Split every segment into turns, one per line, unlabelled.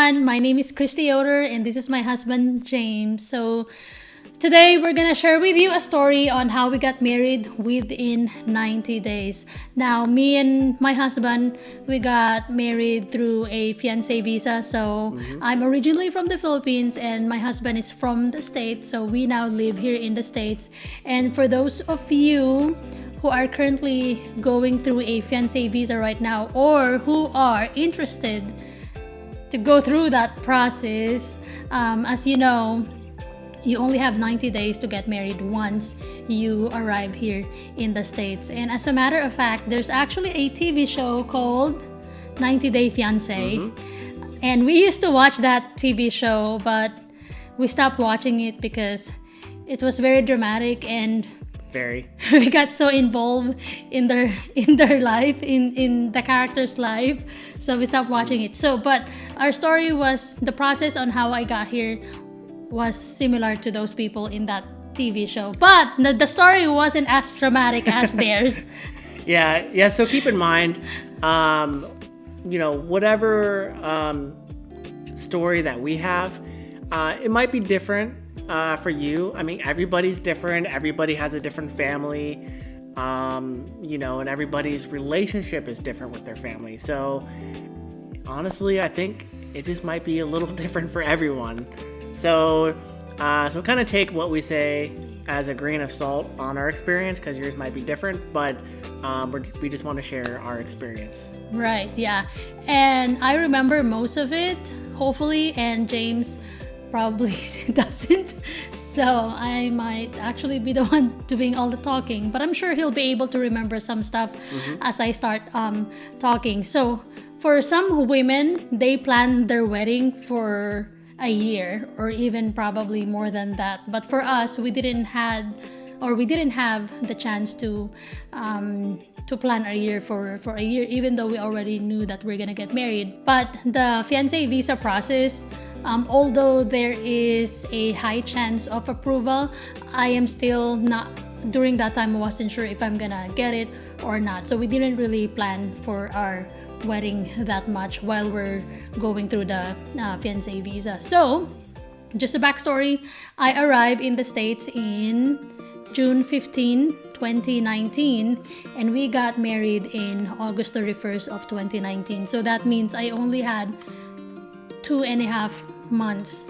everyone. My name is Christy Yoder, and this is my husband, James. So, today we're gonna share with you a story on how we got married within 90 days. Now, me and my husband, we got married through a fiance visa. So, I'm originally from the Philippines, and my husband is from the States. So, we now live here in the States. And for those of you who are currently going through a fiance visa right now, or who are interested to go through that process, as you know, you only have 90 days to get married once you arrive here in the States. And as a matter of fact, there's actually a TV show called 90 Day Fiance. And we used to watch that TV show, but we stopped watching it because it was very dramatic, and
Very.
we got so involved in their life, in the character's life, so we stopped watching it. So but our story was, the process on how I got here was similar to those people in that TV show, but the story wasn't as dramatic as theirs.
Yeah. So keep in mind, whatever story that we have, it might be different for you. I mean, everybody's different. Everybody has a different family, and everybody's relationship is different with their family. So honestly, I think it just might be a little different for everyone. So kind of take what we say as a grain of salt on our experience, because yours might be different, but we just want to share our experience.
Right, yeah. And I remember most of it, hopefully, and James probably doesn't. So I might actually be the one doing all the talking, but I'm sure he'll be able to remember some stuff as I start talking. So for some women, they plan their wedding for a year or even probably more than that. But for us, we didn't have the chance to plan a year for a year, even though we already knew that we're gonna get married. But the fiance visa process, although there is a high chance of approval, I am still not, during that time I wasn't sure if I'm gonna get it or not. So we didn't really plan for our wedding that much while we're going through the fiance visa. So just a backstory, I arrived in the States in June 15, 2019, and we got married in August 31st of 2019. So that means I only had 2.5 months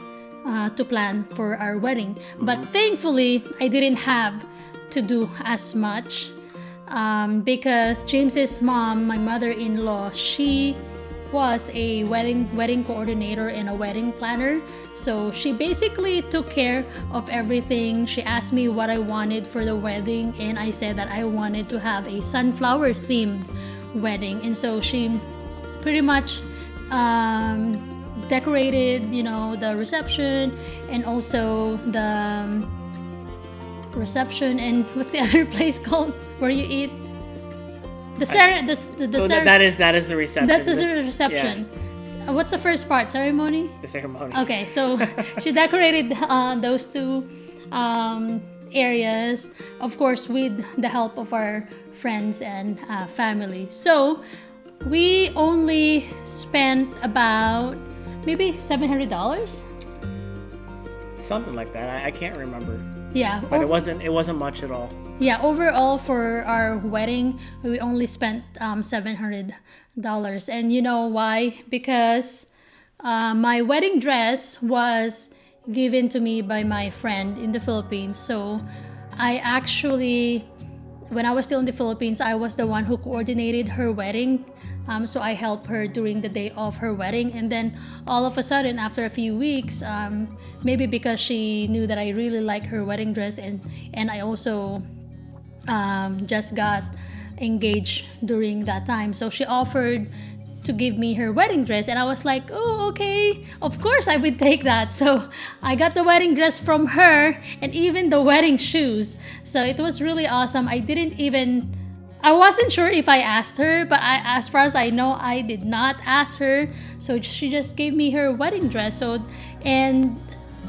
to plan for our wedding. But thankfully, I didn't have to do as much because James's mom, my mother-in-law, she was a wedding coordinator and a wedding planner. So she basically took care of everything. She asked me what I wanted for the wedding, and I said that I wanted to have a sunflower themed wedding. And so she pretty much decorated, the reception, and also the reception, and what's the other place called where you eat? That is the reception. That's the reception. Yeah. What's the first part? Ceremony?
The ceremony.
Okay, so she decorated those two areas, of course, with the help of our friends and family. So we only spent about maybe $700.
Something like that. I can't remember.
Yeah,
but it wasn't much at all.
Yeah, overall for our wedding, we only spent $700. And you know why? Because my wedding dress was given to me by my friend in the Philippines. So I actually, when I was still in the Philippines, I was the one who coordinated her wedding. So I helped her during the day of her wedding, and then all of a sudden, after a few weeks, maybe because she knew that I really like her wedding dress, and I also just got engaged during that time, so she offered to give me her wedding dress, and I was like, oh, okay, of course I would take that. So I got the wedding dress from her, and even the wedding shoes. So it was really awesome. I wasn't sure if I asked her, but as far as I know, I did not ask her. So she just gave me her wedding dress. So, and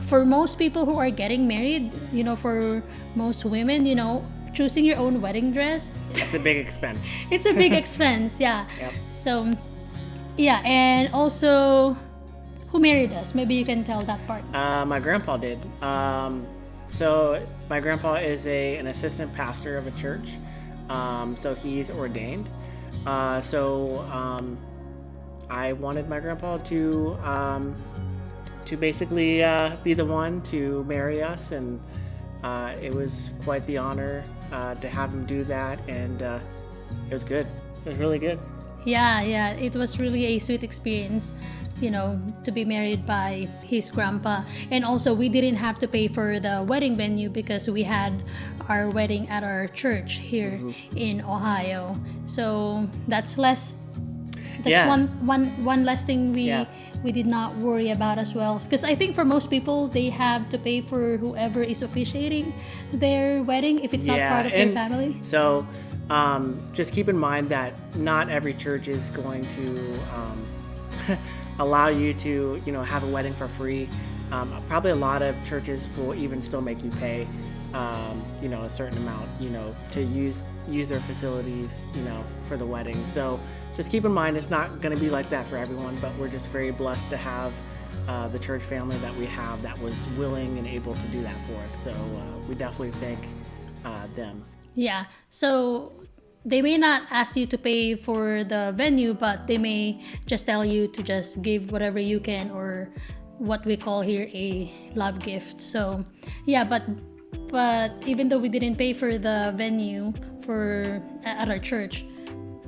for most people who are getting married, for most women, choosing your own wedding dress,
it's a big expense.
It's a big expense, yeah.
Yep.
So, yeah, and also who married us? Maybe you can tell that part.
My grandpa did. So my grandpa is an assistant pastor of a church. So he's ordained. I wanted my grandpa to basically be the one to marry us, and it was quite the honor to have him do that, and it was good. It was really good.
Yeah, it was really a sweet experience, to be married by his grandpa. And also, we didn't have to pay for the wedding venue because we had our wedding at our church here in Ohio. So that's less. That's
Yeah.
one less thing
Yeah.
we did not worry about as well. Because I think for most people, they have to pay for whoever is officiating their wedding if it's not part of their
and
family.
So just keep in mind that not every church is going to allow you to, have a wedding for free. Probably a lot of churches will even still make you pay, a certain amount, to use their facilities, for the wedding. So just keep in mind, it's not going to be like that for everyone, but we're just very blessed to have the church family that we have that was willing and able to do that for us. So we definitely thank them.
Yeah. So they may not ask you to pay for the venue, but they may just tell you to just give whatever you can, or what we call here a love gift. So yeah, but even though we didn't pay for the venue at our church,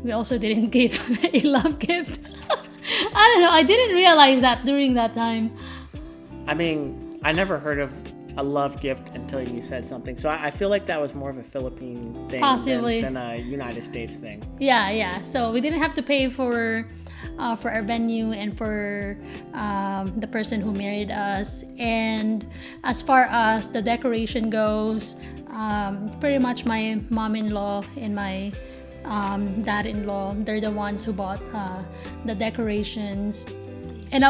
we also didn't give a love gift. I don't know. I didn't realize that during that time.
I mean, I never heard of a love gift until you said something. So I feel like that was more of a Philippine thing
Possibly.
than a United States thing.
Yeah. So we didn't have to pay for our venue and for the person who married us. And as far as the decoration goes, pretty much my mom-in-law and my dad-in-law, they're the ones who bought the decorations. And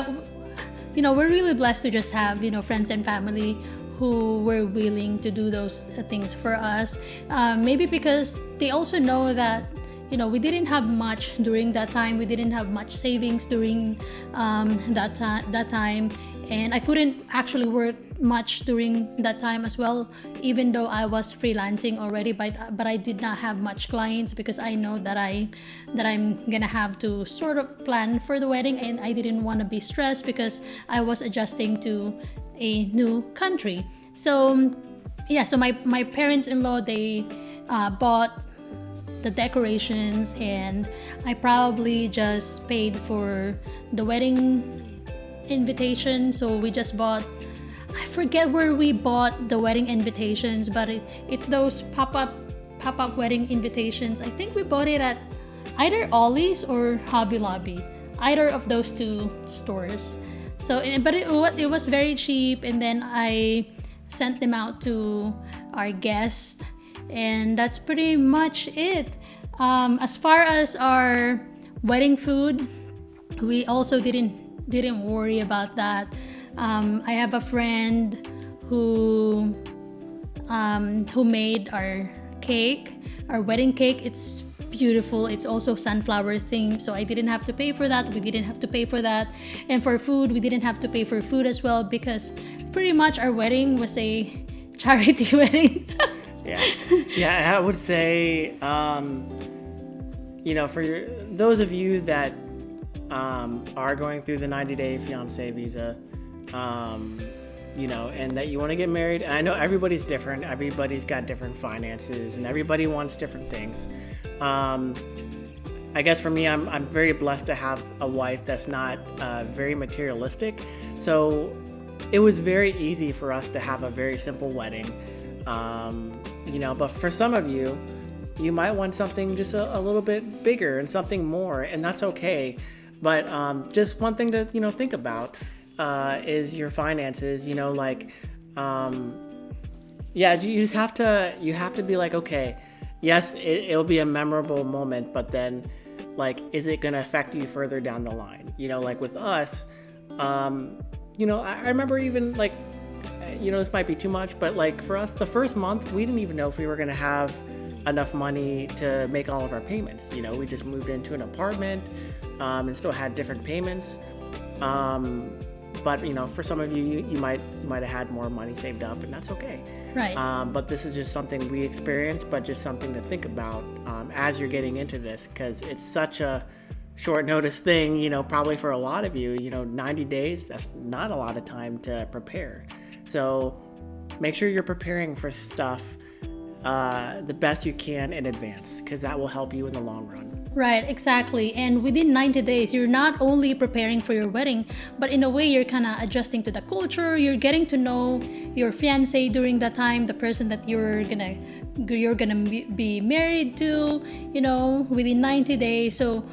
we're really blessed to just have friends and family who were willing to do those things for us. Maybe because they also know that we didn't have much during that time. We didn't have much savings during that time, and I couldn't actually work much during that time as well, even though I was freelancing already. But I did not have much clients because I know that I'm gonna have to sort of plan for the wedding, and I didn't want to be stressed because I was adjusting to a new country. So yeah, so my parents-in-law, they bought the decorations, and I probably just paid for the wedding invitation. So we just bought, I forget where we bought the wedding invitations, but it's those pop-up wedding invitations. I think we bought it at either Ollie's or Hobby Lobby, either of those two stores. So but it was very cheap, and then I sent them out to our guests, and that's pretty much it. As far as our wedding food, we also didn't worry about that. I have a friend who made our wedding cake. It's beautiful. It's also sunflower themed, so I didn't have to pay for that. We didn't have to pay for that. And for food, we didn't have to pay for food as well, because pretty much our wedding was a charity wedding.
Yeah, I would say, for those of you that are going through the 90-day fiance visa, and that you want to get married. And I know everybody's different. Everybody's got different finances, and everybody wants different things. I guess for me, I'm very blessed to have a wife that's not very materialistic. So it was very easy for us to have a very simple wedding. But for some of you, you might want something just a little bit bigger and something more, and that's okay. But just one thing to think about is your finances. You just have to be like, okay, yes, it'll be a memorable moment, but then is it going to affect you further down the line? With us, I remember even this might be too much, but for us, the first month, we didn't even know if we were going to have enough money to make all of our payments. We just moved into an apartment and still had different payments. but for some of you, you might have had more money saved up, and that's okay.
Right.
But this is just something we experienced, but just something to think about as you're getting into this, because it's such a short notice thing. Probably for a lot of you, 90 days, that's not a lot of time to prepare. So make sure you're preparing for stuff the best you can in advance, because that will help you in the long run.
Right, exactly. And within 90 days, you're not only preparing for your wedding, but in a way, you're kind of adjusting to the culture. You're getting to know your fiance during that time, the person that you're gonna be married to, within 90 days. So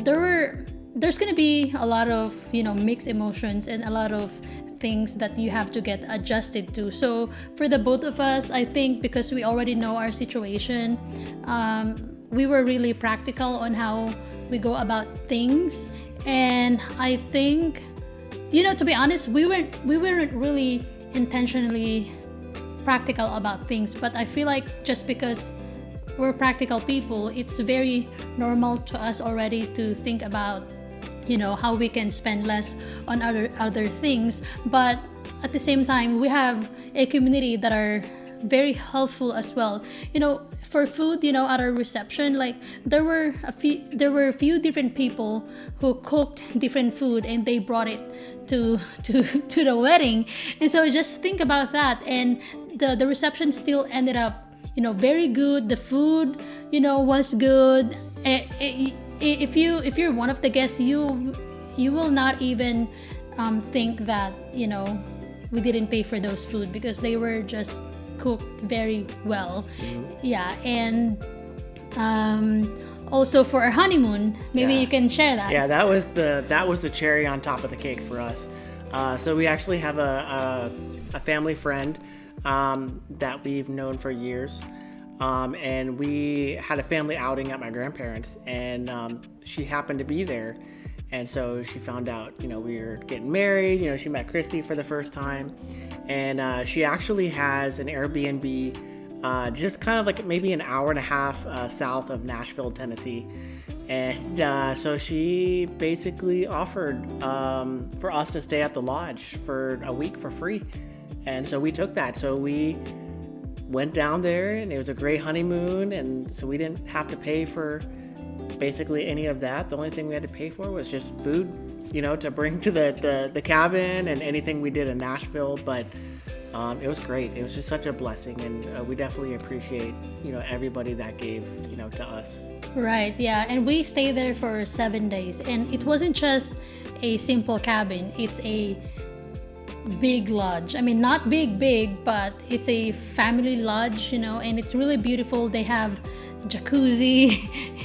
there's gonna be a lot of mixed emotions and a lot of things that you have to get adjusted to. So for the both of us, I think because we already know our situation, we were really practical on how we go about things. And I think, to be honest, we weren't really intentionally practical about things, but I feel like just because we're practical people, it's very normal to us already to think about how we can spend less on other things. But at the same time, we have a community that are very helpful as well. For food, at our reception, like there were a few different people who cooked different food and they brought it to the wedding. And so just think about that. And the reception still ended up very good. The food was good. If you're one of the guests, you will not even think that we didn't pay for those food, because they were just cooked very well. Yeah. And also for our honeymoon, maybe you can share that.
Yeah, that was the cherry on top of the cake for us. So we actually have a family friend that we've known for years. And we had a family outing at my grandparents, and she happened to be there. And so she found out, we were getting married. She met Christy for the first time, and she actually has an Airbnb just kind of like maybe an hour and a half south of Nashville, Tennessee. And so she basically offered for us to stay at the lodge for a week for free. And so we took that. So we went down there, and it was a great honeymoon, and so we didn't have to pay for basically any of that. The only thing we had to pay for was just food, to bring to the cabin, and anything we did in Nashville. But it was great. It was just such a blessing, and we definitely appreciate everybody that gave to us.
Right, yeah. And we stayed there for 7 days, and it wasn't just a simple cabin. It's a big lodge. I mean, not big, but it's a family lodge, and it's really beautiful. They have jacuzzi,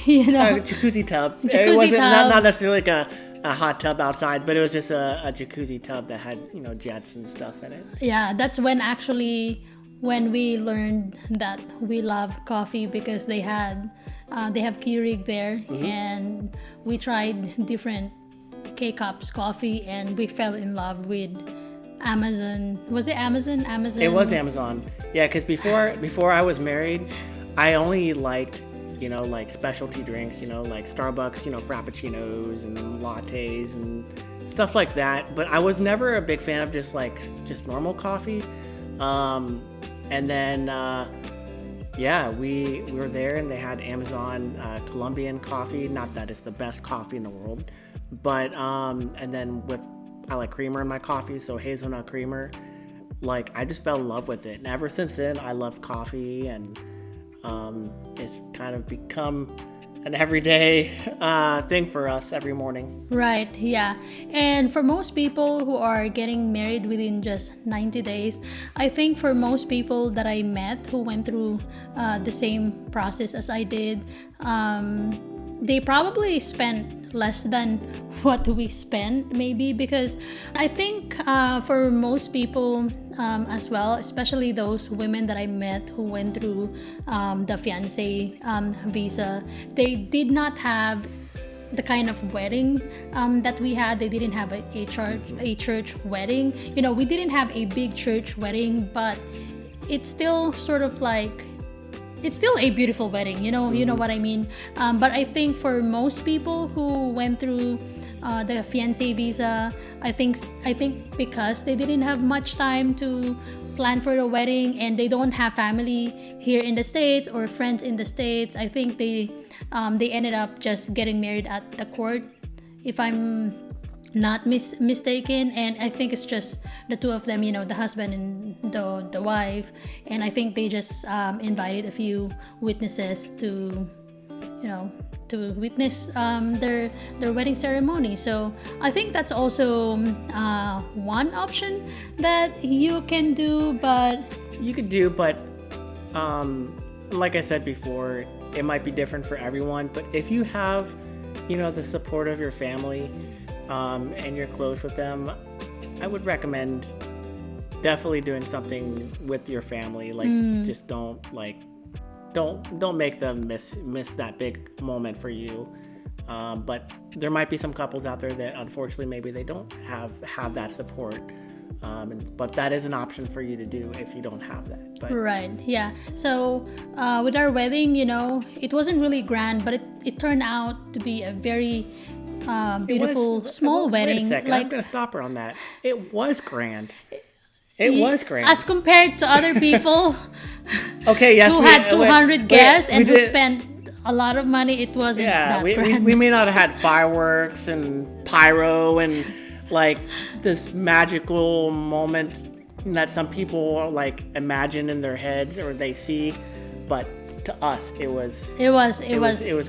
jacuzzi tub. It wasn't not necessarily like a hot tub outside, but it was just a jacuzzi tub that had jets and stuff in it.
Yeah, that's when we learned that we love coffee, because they have Keurig there. And we tried different K-Cups coffee, and we fell in love with Amazon. Was it Amazon?
It was Amazon. Yeah, because before I was married, I only liked, like specialty drinks, like Starbucks, frappuccinos and lattes and stuff like that. But I was never a big fan of just normal coffee. And then, we were there, and they had Amazon Colombian coffee. Not that it's the best coffee in the world, but and then I like creamer in my coffee, so hazelnut creamer. Like, I just fell in love with it, and ever since then, I love coffee, and it's kind of become an everyday thing for us every morning.
Right, yeah. And for most people who are getting married within just 90 days, I think for most people that I met who went through the same process as I did, they probably spent less than what we spent, maybe, because I think for most people as well, especially those women that I met who went through the fiance visa, they did not have the kind of wedding that we had. They didn't have a church wedding. We didn't have a big church wedding, but it's still sort of like it's still a beautiful wedding, you know what I mean. But I think for most people who went through the fiance visa, I think because they didn't have much time to plan for the wedding, and they don't have family here in the States or friends in the States, I think they ended up just getting married at the court, if I'm not mistaken. And I think it's just the two of them, the husband and the wife. And I think they just invited a few witnesses to witness their wedding ceremony. So I think that's also one option that you can do. But
like I said before, it might be different for everyone. But if you have, the support of your family, and you're close with them, I would recommend definitely doing something with your family. Like, just don't make them miss that big moment for you. But there might be some couples out there that unfortunately maybe they don't have that support. But that is an option for you to do if you don't have that. But
right, yeah. So with our wedding, it wasn't really grand, but it turned out to be a very beautiful small wedding.
Wait a second, I'm gonna stop her on that. It was grand. It was grand
as compared to other people.
Okay, yes,
who had 200 guests and who spent a lot of money. It wasn't that grand.
We may not have had fireworks and pyro and like this magical moment that some people like imagine in their heads or they see, but to us it was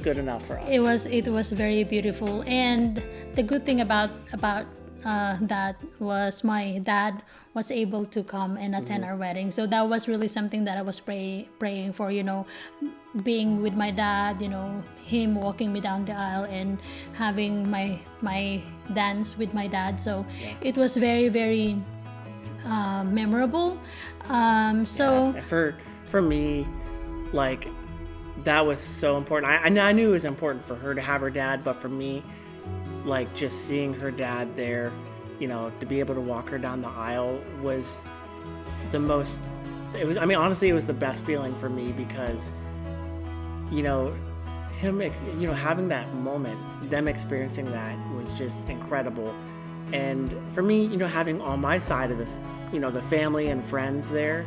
good enough for us.
It was very beautiful. And the good thing about that was my dad was able to come and attend our wedding. So that was really something that I was praying for, being with my dad, him walking me down the aisle and having my dance with my dad. So it was very, very memorable.
For me, like, that was so important. I knew it was important for her to have her dad, but for me, like, just seeing her dad there, to be able to walk her down the aisle was the most, honestly, it was the best feeling for me because, him, having that moment, them experiencing that was just incredible. And for me, having on my side of the family and friends there,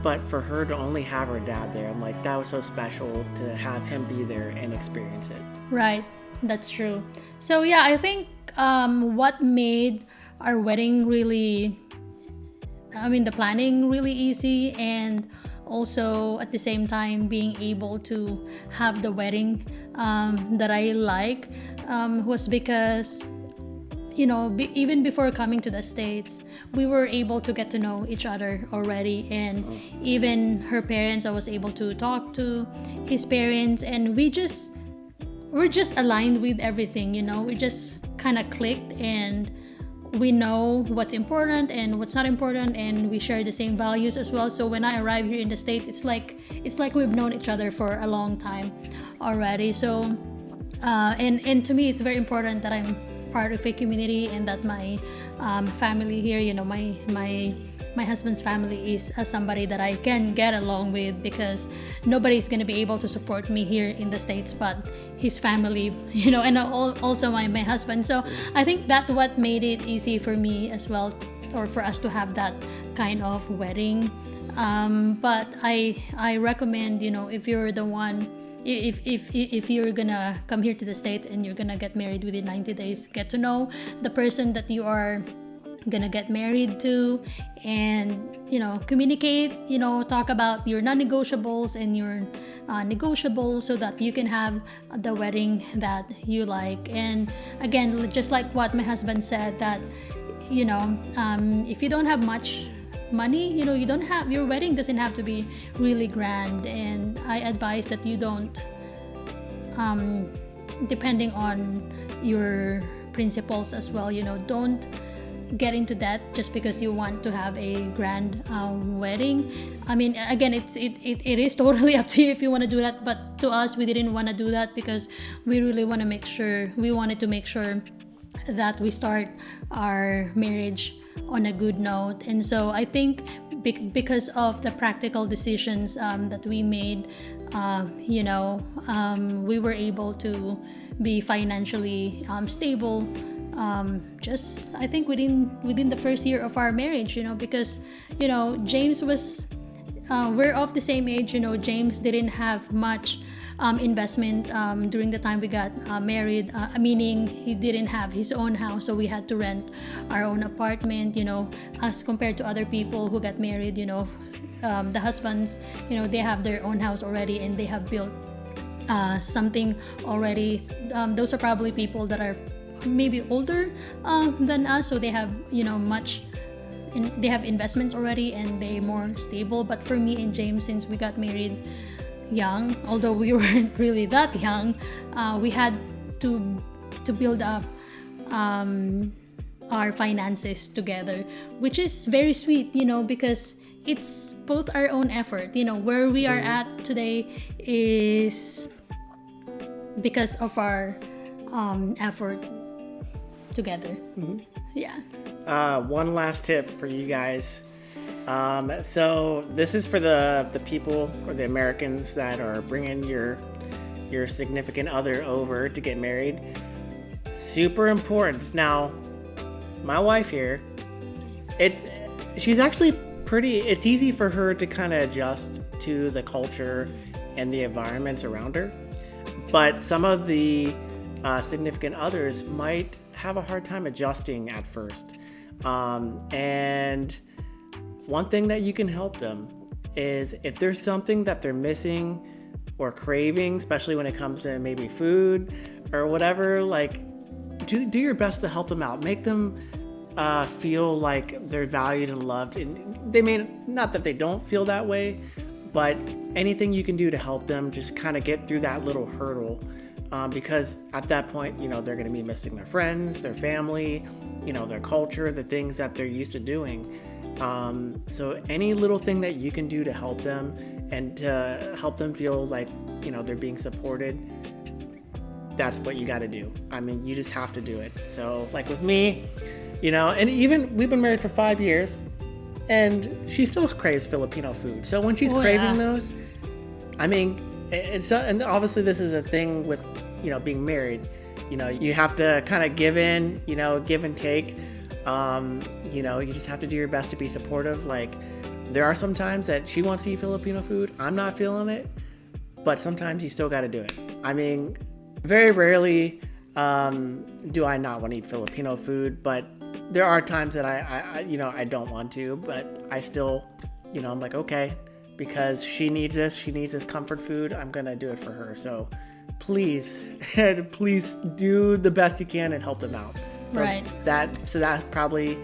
but for her to only have her dad there, I'm like, that was so special to have him be there and experience it.
Right, that's true. So yeah, I think what made our wedding really, the planning really easy, and also at the same time being able to have the wedding that I like was because even before coming to the States, we were able to get to know each other already. And even her parents, I was able to talk to his parents, and we're just aligned with everything. We just kind of clicked, and we know what's important and what's not important, and we share the same values as well. So when I arrived here in the States, it's like we've known each other for a long time already. So and to me, it's very important that I'm part of a community, and that my family here, my husband's family is somebody that I can get along with, because nobody's going to be able to support me here in the States but his family, and also my husband. So I think that's what made it easy for me as well, or for us to have that kind of wedding. But I recommend, if you're the one, if you're gonna come here to the States and you're gonna get married within 90 days, get to know the person that you are gonna get married to, and communicate, talk about your non-negotiables and your negotiables, so that you can have the wedding that you like. And again, just like what my husband said, that if you don't have much money, your wedding doesn't have to be really grand. And I advise that you don't, depending on your principles as well, don't get into debt just because you want to have a grand wedding. Again, it is totally up to you if you want to do that, but to us, we didn't want to do that because we really wanted to make sure that we start our marriage on a good note. And so I think because of the practical decisions that we made, we were able to be financially stable, just I think within the first year of our marriage, because James was we're of the same age. James didn't have much investment during the time we got married, meaning he didn't have his own house, so we had to rent our own apartment, as compared to other people who got married. The husbands, they have their own house already and they have built something already. Those are probably people that are maybe older than us, so they have they have investments already and they're more stable. But for me and James, since we got married young, although we weren't really that young, we had to build up our finances together, which is very sweet, because it's both our own effort. Where we are at today is because of our effort together. Yeah.
One last tip for you guys. So this is for the people or the Americans that are bringing your significant other over to get married. Super important. Now, my wife here, she's actually it's easy for her to kind of adjust to the culture and the environments around her. But some of the significant others might have a hard time adjusting at first. And one thing that you can help them is if there's something that they're missing or craving, especially when it comes to maybe food or whatever, like do your best to help them out. Make them feel like they're valued and loved. And they may not that they don't feel that way, but anything you can do to help them just kind of get through that little hurdle. Because at that point, they're going to be missing their friends, their family, their culture, the things that they're used to doing. So any little thing that you can do to help them and to help them feel like, they're being supported, that's what you got to do. I mean, you just have to do it. So like with me, and even we've been married for 5 years and she still craves Filipino food. So when she's craving those, I mean, and obviously this is a thing with, being married, you have to kind of give in, give and take. You just have to do your best to be supportive. Like there are some times that she wants to eat Filipino food. I'm not feeling it, but sometimes you still got to do it. I mean, very rarely do I not want to eat Filipino food, but there are times that I don't want to, but I still, I'm like, okay, because she needs this comfort food, I'm going to do it for her. So please do the best you can and help them out. So
right.
That's probably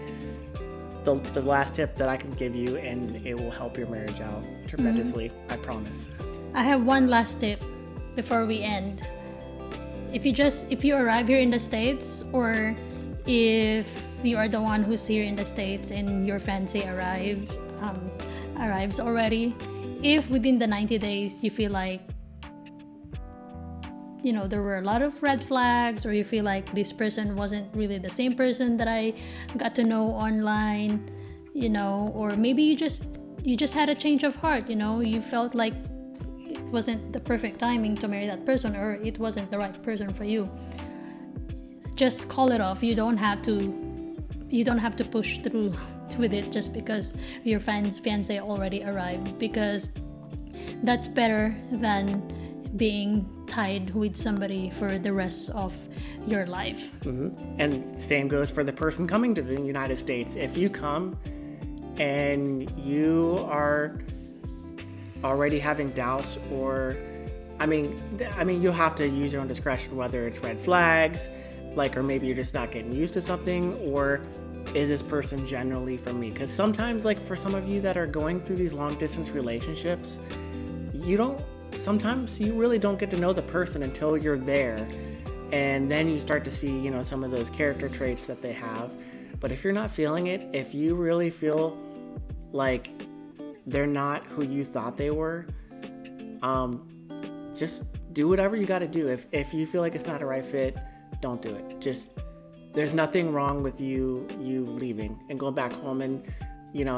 the last tip that I can give you, and it will help your marriage out tremendously. I promise.
I have one last tip before we end. If you arrive here in the States, or if you are the one who's here in the States and your fiance arrives already, if within the 90 days you feel like there were a lot of red flags, or you feel like this person wasn't really the same person that I got to know online, or maybe you just had a change of heart, you felt like it wasn't the perfect timing to marry that person, or it wasn't the right person for you, just call it off. You don't have to push through with it just because your fiance already arrived, because that's better than being tied with somebody for the rest of your life.
Mm-hmm. And same goes for the person coming to the United States. If you come and you are already having doubts, or I mean you'll have to use your own discretion, whether it's red flags, or maybe you're just not getting used to something, or is this person generally for me? Because sometimes, for some of you that are going through these long distance relationships, sometimes you really don't get to know the person until you're there, and then you start to see some of those character traits that they have. But if you're not feeling it, if you really feel like they're not who you thought they were, just do whatever you got to do. If you feel like it's not a right fit, don't do it. Just there's nothing wrong with you leaving and going back home. And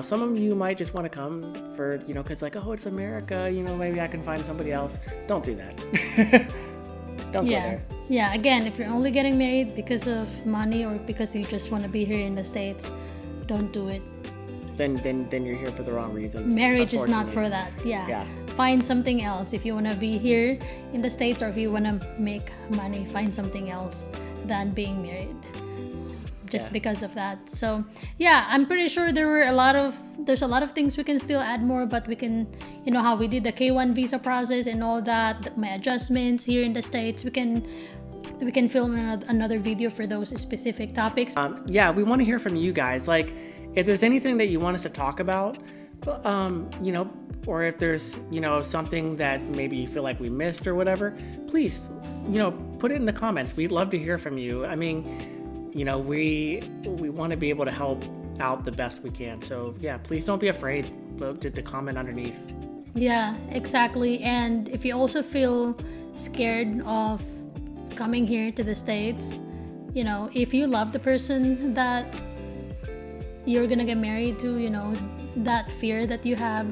some of you might just want to come for because like, oh, it's America, maybe I can find somebody else. Don't do that. Don't go there.
Yeah, again, if you're only getting married because of money or because you just want to be here in the States, don't do it.
Then you're here for the wrong reasons.
Marriage is not for that. Yeah. Find something else. If you want to be here in the States or if you want to make money, find something else than being married. Just because of that. So yeah, I'm pretty sure there's a lot of things we can still add more, but we can, how we did the K1 visa process and all that, my adjustments here in the States, we can film another video for those specific topics.
We want to hear from you guys. Like, if there's anything that you want us to talk about, or if there's, something that maybe you feel like we missed or whatever, please, put it in the comments. We'd love to hear from you. I mean, we want to be able to help out the best we can. So yeah, please don't be afraid to comment underneath.
Yeah, exactly. And if you also feel scared of coming here to the States, if you love the person that you're gonna get married to, that fear that you have,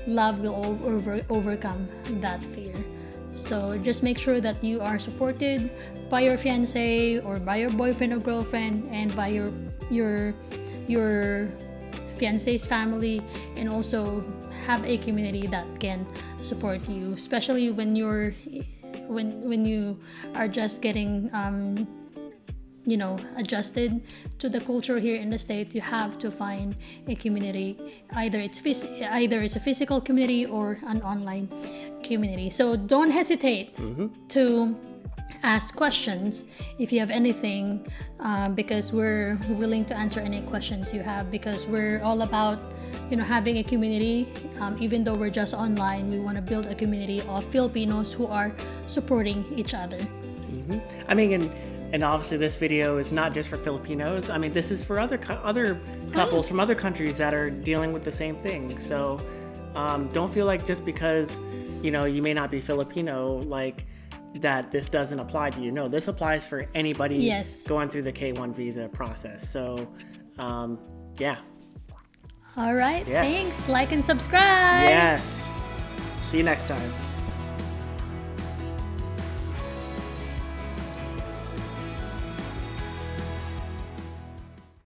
love will overcome that fear. So just make sure that you are supported by your fiance or by your boyfriend or girlfriend and by your fiance's family, and also have a community that can support you, especially when you are just getting adjusted to the culture here in the States. You have to find a community. Either it's a physical community or an online community. So don't hesitate to ask questions if you have anything, because we're willing to answer any questions you have, because we're all about having a community. Even though we're just online, we want to build a community of Filipinos who are supporting each other.
I mean, and obviously this video is not just for Filipinos. I mean, this is for other couples from other countries that are dealing with the same thing. So don't feel like just because you may not be Filipino, like that this doesn't apply to you. No, this applies for anybody going through the K1 visa process. So yeah.
All right. Thanks. Like and subscribe.
Yes. See you next time.